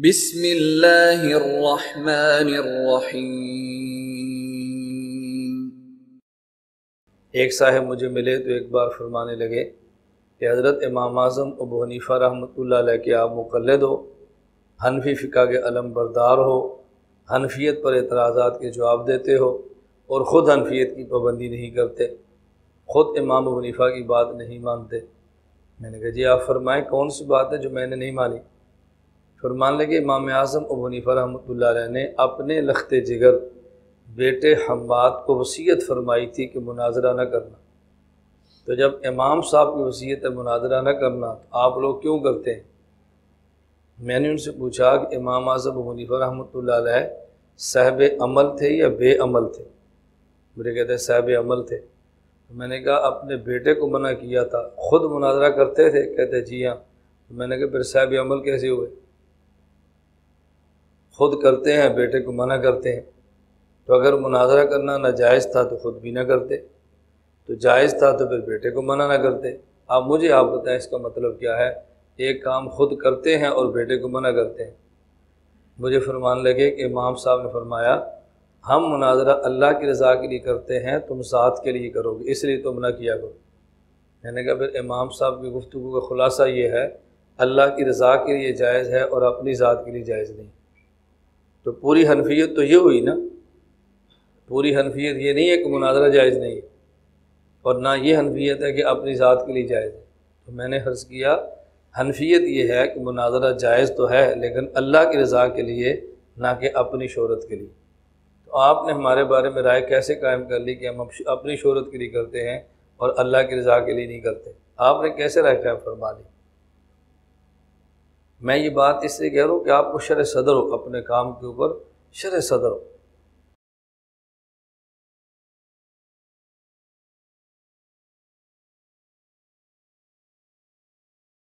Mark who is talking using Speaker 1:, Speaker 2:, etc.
Speaker 1: بسم اللہ الرحمن الرحیم۔
Speaker 2: ایک صاحب مجھے ملے تو ایک بار فرمانے لگے کہ حضرت امام اعظم ابو حنیفہ رحمۃ اللہ علیہ کے آپ مقلد ہو، حنفی فقہ کے علم بردار ہو، حنفیت پر اعتراضات کے جواب دیتے ہو اور خود حنفیت کی پابندی نہیں کرتے، خود امام ابو حنیفہ کی بات نہیں مانتے۔ میں نے کہا جی آپ فرمائیں کون سی بات ہے جو میں نے نہیں مانی؟ فرمان لگے امام اعظم ابو حنیفہ رحمۃ اللہ علیہ نے اپنے لخت جگر بیٹے حماد کو وصیت فرمائی تھی کہ مناظرہ نہ کرنا، تو جب امام صاحب کی وصیت ہے مناظرہ نہ کرنا تو آپ لوگ کیوں کرتے ہیں؟ میں نے ان سے پوچھا کہ امام اعظم ابو حنیفہ رحمۃ اللہ علیہ صاحب عمل تھے یا بے عمل تھے؟ مجھے کہتے ہیں صاحب عمل تھے۔ تو میں نے کہا اپنے بیٹے کو منع کیا تھا، خود مناظرہ کرتے تھے؟ کہتے جی ہاں۔ تو میں نے کہا پھر صاحب عمل کیسے ہوئے؟ خود کرتے ہیں بیٹے کو منع کرتے ہیں، تو اگر مناظرہ کرنا ناجائز تھا تو خود بھی نہ کرتے، تو جائز تھا تو پھر بیٹے کو منع نہ کرتے۔ آپ بتائیں اس کا مطلب کیا ہے؟ ایک کام خود کرتے ہیں اور بیٹے کو منع کرتے ہیں۔ مجھے فرمان لگے کہ امام صاحب نے فرمایا ہم مناظرہ اللہ کی رضا کے لیے کرتے ہیں، تم ذات کے لیے کرو گے، اس لیے تم نہ کیا کرو۔ میں نے کہا پھر امام صاحب کی گفتگو کا خلاصہ یہ ہے اللہ کی رضا کے لیے جائز ہے اور اپنی ذات کے لیے جائز نہیں۔ تو پوری حنفیت تو یہ ہوئی نا، پوری حنفیت یہ نہیں ہے کہ مناظرہ جائز نہیں ہے، اور نہ یہ حنفیت ہے کہ اپنی ذات کے لیے جائز ہے۔ تو میں نے عرض کیا حنفیت یہ ہے کہ مناظرہ جائز تو ہے لیکن اللہ کی رضا کے لیے، نہ کہ اپنی شہرت کے لیے۔ تو آپ نے ہمارے بارے میں رائے کیسے قائم کر لی کہ ہم اپنی شہرت کے لیے کرتے ہیں اور اللہ کی رضا کے لیے نہیں کرتے؟ آپ نے کیسے رائے قائم فرما لی؟ میں یہ بات اس لیے کہہ رہا ہوں کہ آپ کو شرح صدر ہو، اپنے کام کے اوپر شرح صدر ہو۔